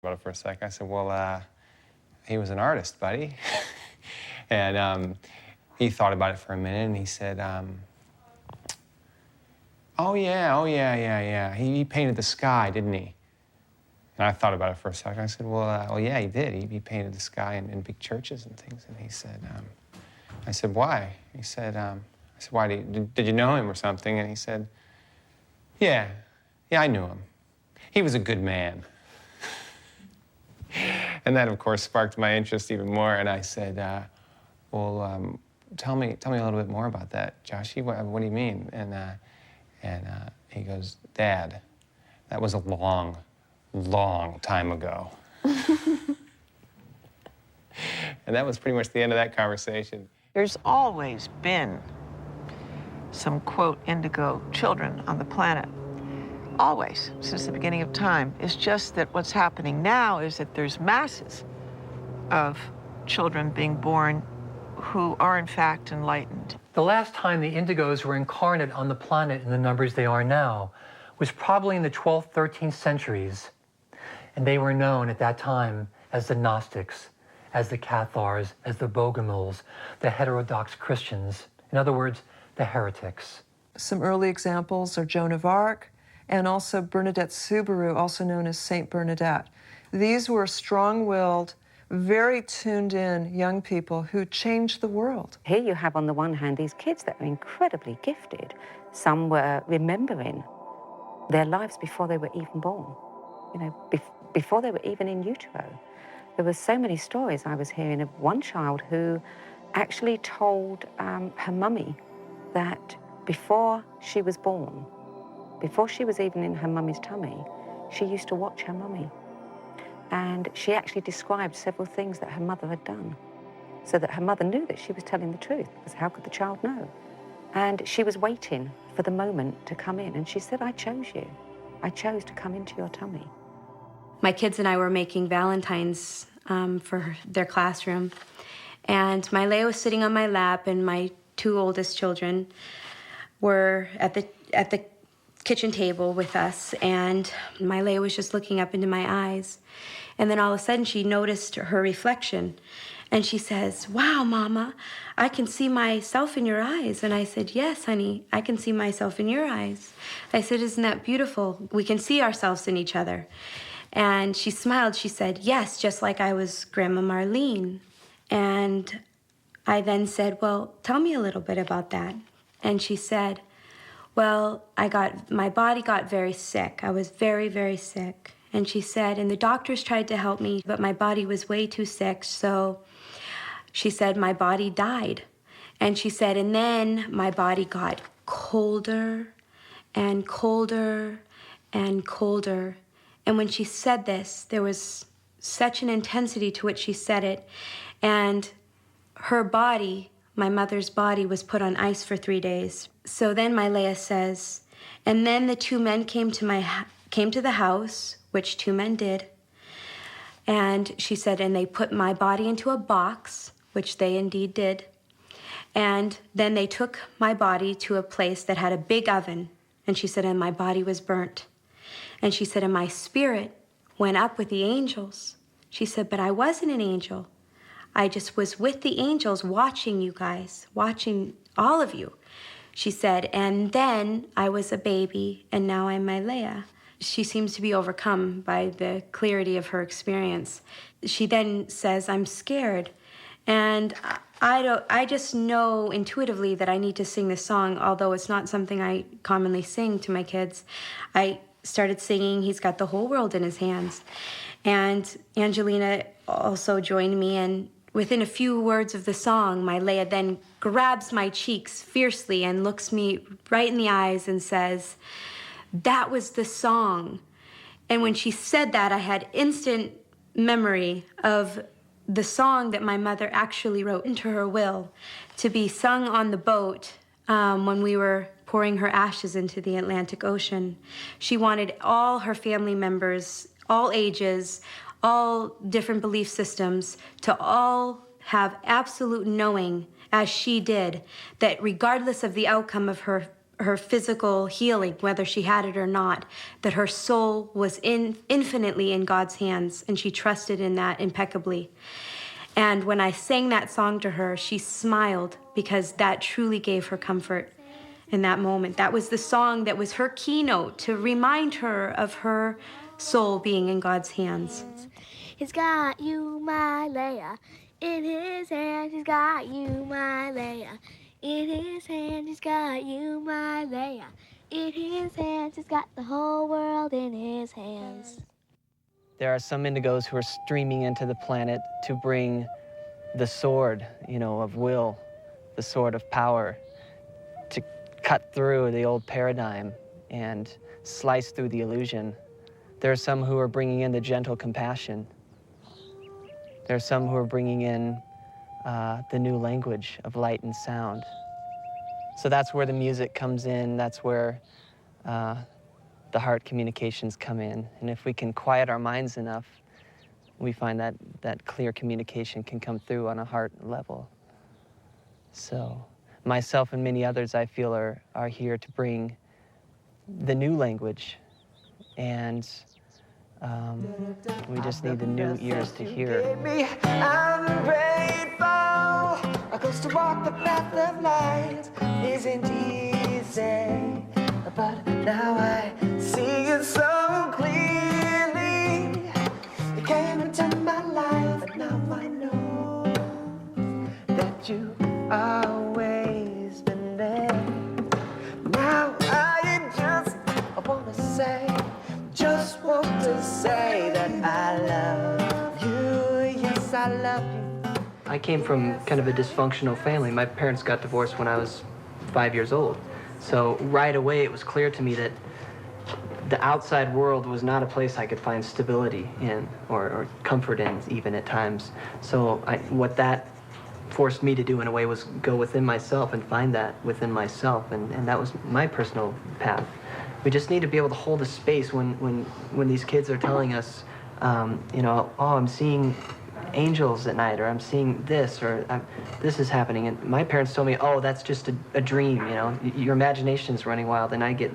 About it for a sec. I said, well, he was an artist, buddy. And he thought about it for a minute, and he said, oh, yeah. He painted the sky, didn't he? And I thought about it for a second. I said, well, yeah, he did. He painted the sky in big churches and things. And he said, I said, why? He said, I said, why? Did you know him or something? And he said, yeah, I knew him. He was a good man. And that, of course, sparked my interest even more. And I said, well, tell me a little bit more about that, Joshy. What do you mean? And he goes, Dad, that was a long time ago. And that was pretty much the end of that conversation. There's always been some, quote, indigo children on the planet. Always, since the beginning of time. It's just that what's happening now is that there's masses of children being born who are, in fact, enlightened. The last time the indigos were incarnate on the planet in the numbers they are now was probably in the 12th, 13th centuries. And they were known at that time as the Gnostics, as the Cathars, as the Bogomils, the heterodox Christians. In other words, the heretics. Some early examples are Joan of Arc, and also Bernadette Soubirous, also known as Saint Bernadette. These were strong-willed, very tuned-in young people who changed the world. Here you have, on the one hand, these kids that are incredibly gifted. Some were remembering their lives before they were even born, you know, before they were even in utero. There were so many stories I was hearing of one child who actually told her mummy that before she was born, before she was even in her mummy's tummy, she used to watch her mummy. And she actually described several things that her mother had done, so that her mother knew that she was telling the truth, because how could the child know? And she was waiting for the moment to come in, and she said, I chose you. I chose to come into your tummy. My kids and I were making Valentines for their classroom, and my Leia was sitting on my lap, and my two oldest children were at the kitchen table with us, and my Leia was just looking up into my eyes. And then all of a sudden she noticed her reflection, and she says, wow, Mama, I can see myself in your eyes. And I said, yes, honey, I can see myself in your eyes. I said, isn't that beautiful? We can see ourselves in each other. And she smiled. She said, yes, just like I was Grandma Marlene. And I then said, well, tell me a little bit about that. And she said, well, my body got very sick. I was very, very sick. And she said, and the doctors tried to help me, but my body was way too sick. So she said, my body died. And she said, and then my body got colder and colder and colder. And when she said this, there was such an intensity to which she said it. And her body, my mother's body, was put on ice for 3 days. So then my Leia says, and then the two men came to the house, which two men did. And she said, and they put my body into a box, which they indeed did. And then they took my body to a place that had a big oven. And she said, and my body was burnt. And she said, and my spirit went up with the angels. She said, but I wasn't an angel. I just was with the angels watching you guys, watching all of you. She said, and then I was a baby, and now I'm my Leia. She seems to be overcome by the clarity of her experience. She then says, I'm scared. And I just know intuitively that I need to sing this song, although it's not something I commonly sing to my kids. I started singing He's Got the Whole World in His Hands. And Angelina also joined me, and within a few words of the song, my Leia then grabs my cheeks fiercely and looks me right in the eyes and says, that was the song. And when she said that, I had instant memory of the song that my mother actually wrote into her will to be sung on the boat when we were pouring her ashes into the Atlantic Ocean. She wanted all her family members, all ages, all different belief systems, to all have absolute knowing, as she did, that regardless of the outcome of her her physical healing, whether she had it or not, that her soul was infinitely in God's hands, and she trusted in that impeccably. And when I sang that song to her, she smiled, because that truly gave her comfort in that moment. That was the song that was her keynote to remind her of her soul being in God's hands. He's got you, my Leia. In his hand, he's got you, my Leia. In his hand, he's got you, my Leia. In his hands, he's got the whole world in his hands. There are some indigos who are streaming into the planet to bring the sword, of will, the sword of power, to cut through the old paradigm and slice through the illusion. There are some who are bringing in the gentle compassion. There are some who are bringing in the new language of light and sound. So that's where the music comes in. That's where the heart communications come in. And if we can quiet our minds enough, we find that clear communication can come through on a heart level. So myself and many others, I feel, are here to bring the new language, and we just need the new ears to hear. I'm grateful, because to walk the path of light isn't easy, but now I see it so clearly. You came into my life, and now I know that you always been there. Now I just want to say that I love you. Yes, I love you. I came from kind of a dysfunctional family. My parents got divorced when I was 5 years old. So right away it was clear to me that the outside world was not a place I could find stability in or comfort in, even at times. So what that forced me to do in a way was go within myself and find that within myself, and that was my personal path. We just need to be able to hold a space when these kids are telling us, oh, I'm seeing angels at night, or I'm seeing this, or this is happening. And my parents told me, oh, that's just a dream, your imagination's running wild, and I get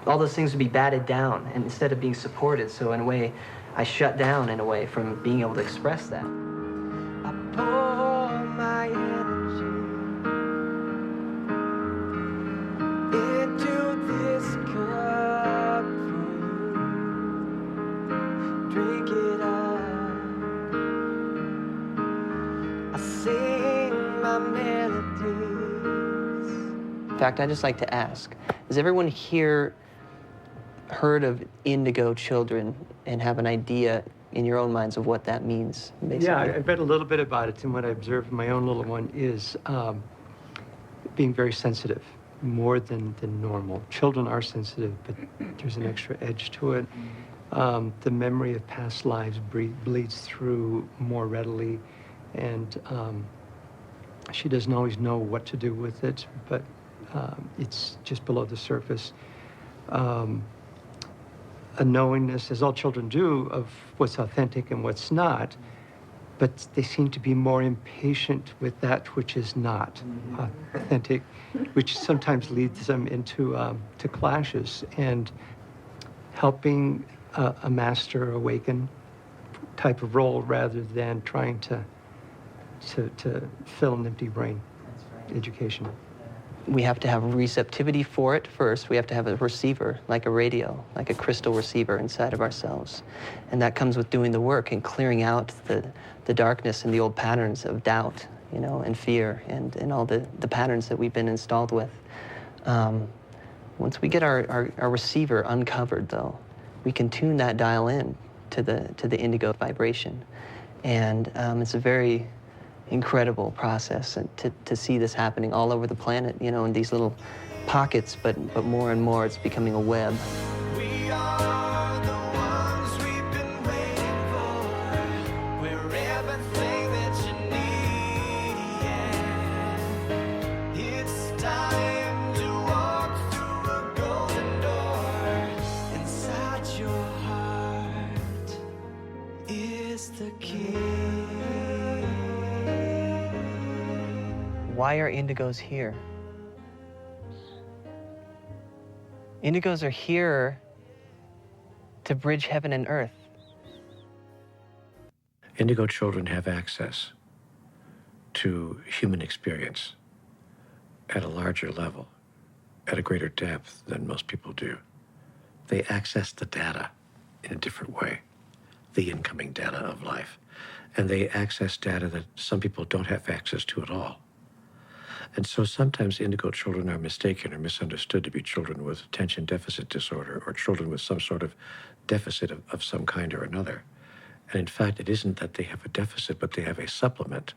all those things to be batted down, and instead of being supported. So in a way, I shut down in a way from being able to express that. I pour my energy into this cup for you. Drink it up. I sing my melodies. In fact, I just like to ask, has everyone here heard of indigo children and have an idea in your own minds of what that means, basically? Yeah, I read a little bit about it, and what I observed in my own little one is being very sensitive, more than normal. Children are sensitive, but there's an extra edge to it. The memory of past lives bleeds through more readily, and she doesn't always know what to do with it, but it's just below the surface. A knowingness, as all children do, of what's authentic and what's not, but they seem to be more impatient with that which is not authentic, which sometimes leads them into to clashes. And helping a master awaken type of role rather than trying to fill an empty brain. Education. We have to have receptivity for it first. We have to have a receiver, like a radio, like a crystal receiver inside of ourselves. And that comes with doing the work and clearing out the darkness and the old patterns of doubt, and fear and all the patterns that we've been installed with. Once we get our receiver uncovered, though, we can tune that dial in to the indigo vibration. And it's a very incredible process, and to see this happening all over the planet, in these little pockets, but more and more it's becoming a web. We are the ones we've been waiting for. We're everything that you need. It's time to walk through a golden door. Inside your heart is the key. Why are indigos here? Indigos are here to bridge heaven and earth. Indigo children have access to human experience at a larger level, at a greater depth than most people do. They access the data in a different way, the incoming data of life. And they access data that some people don't have access to at all. And so sometimes indigo children are mistaken or misunderstood to be children with attention deficit disorder or children with some sort of deficit of some kind or another. And in fact, it isn't that they have a deficit, but they have a supplement.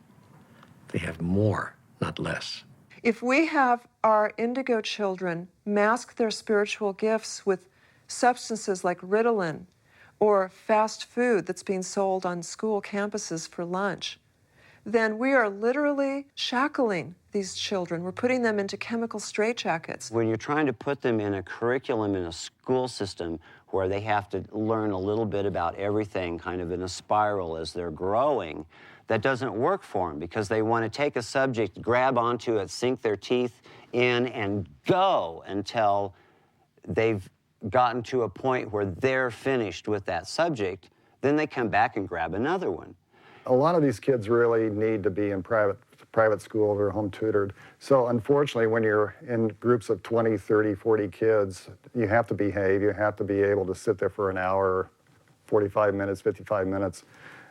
They have more, not less. If we have our indigo children mask their spiritual gifts with substances like Ritalin or fast food that's being sold on school campuses for lunch, then we are literally shackling these children. We're putting them into chemical straitjackets. When you're trying to put them in a curriculum in a school system where they have to learn a little bit about everything kind of in a spiral as they're growing, that doesn't work for them because they want to take a subject, grab onto it, sink their teeth in, and go until they've gotten to a point where they're finished with that subject. Then they come back and grab another one. A lot of these kids really need to be in private school or home tutored. So unfortunately, when you're in groups of 20, 30, 40 kids, you have to behave. You have to be able to sit there for an hour, 45 minutes, 55 minutes.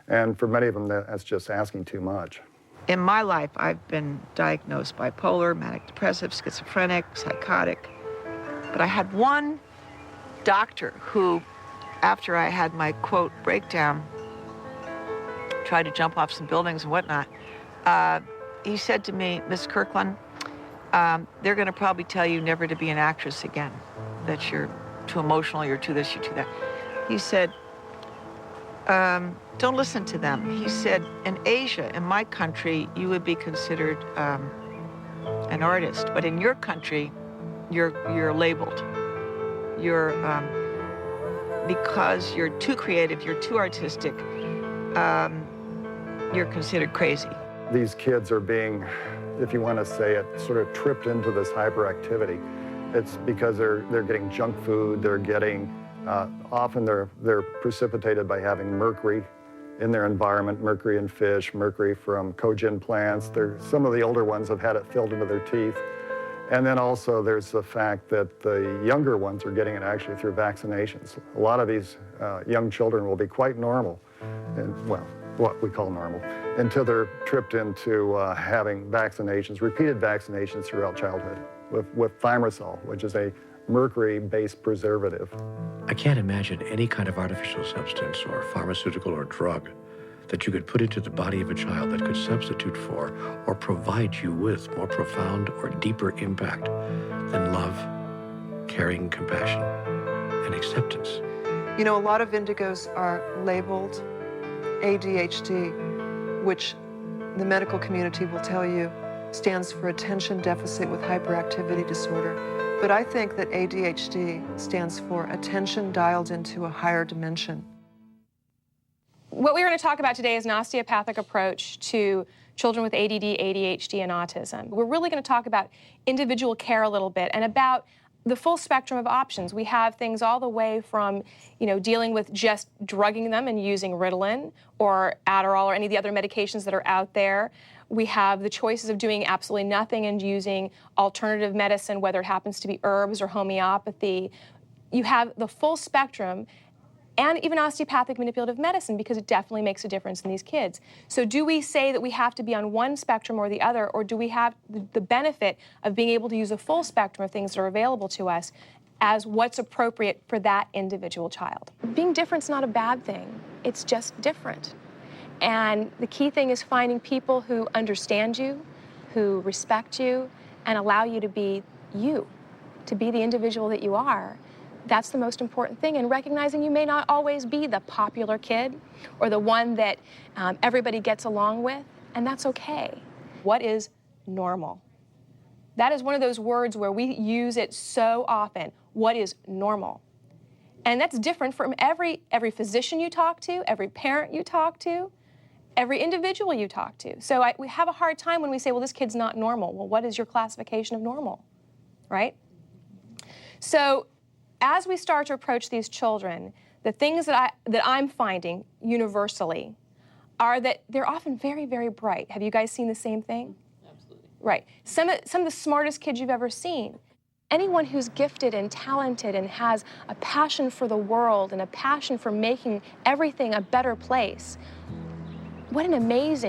And for many of them, that's just asking too much. In my life, I've been diagnosed bipolar, manic depressive, schizophrenic, psychotic. But I had one doctor who, after I had my, quote, breakdown, tried to jump off some buildings and whatnot, he said to me, Miss Kirkland, they're going to probably tell you never to be an actress again, that you're too emotional, you're too this, you're too that. He said, don't listen to them. He said, in Asia, in my country, you would be considered an artist, but in your country, you're labeled. You're, because you're too creative, you're too artistic, you're considered crazy. These kids are being, if you want to say it, sort of tripped into this hyperactivity. It's because they're getting junk food, they're getting, often they're precipitated by having mercury in their environment, mercury in fish, mercury from cogen plants. Some of the older ones have had it filled into their teeth. And then also there's the fact that the younger ones are getting it actually through vaccinations. A lot of these young children will be quite normal, and, well, what we call normal, until they're tripped into having vaccinations, repeated vaccinations throughout childhood with thimerosal, which is a mercury-based preservative. I can't imagine any kind of artificial substance or pharmaceutical or drug that you could put into the body of a child that could substitute for or provide you with more profound or deeper impact than love, caring, compassion, and acceptance. You know, a lot of indigos are labeled ADHD, which the medical community will tell you stands for attention deficit with hyperactivity disorder. But I think that ADHD stands for attention dialed into a higher dimension. What we're going to talk about today is an osteopathic approach to children with ADD, ADHD, and autism. We're really going to talk about individual care a little bit and about the full spectrum of options. We have things all the way from, dealing with just drugging them and using Ritalin or Adderall or any of the other medications that are out there. We have the choices of doing absolutely nothing and using alternative medicine, whether it happens to be herbs or homeopathy. You have the full spectrum, and even osteopathic manipulative medicine, because it definitely makes a difference in these kids. So do we say that we have to be on one spectrum or the other, or do we have the benefit of being able to use a full spectrum of things that are available to us as what's appropriate for that individual child? Being different's not a bad thing. It's just different. And the key thing is finding people who understand you, who respect you, and allow you to be you, to be the individual that you are. That's the most important thing, and recognizing you may not always be the popular kid or the one that everybody gets along with, and that's okay. What is normal? That is one of those words where we use it so often. What is normal? And that's different from every physician you talk to, every parent you talk to, every individual you talk to. So we have a hard time when we say, well, this kid's not normal. Well, what is your classification of normal, right? So as we start to approach these children, the things that I'm finding universally are that they're often very, very bright. Have you guys seen the same thing? Absolutely. Right. Some of the smartest kids you've ever seen. Anyone who's gifted and talented and has a passion for the world and a passion for making everything a better place, what an amazing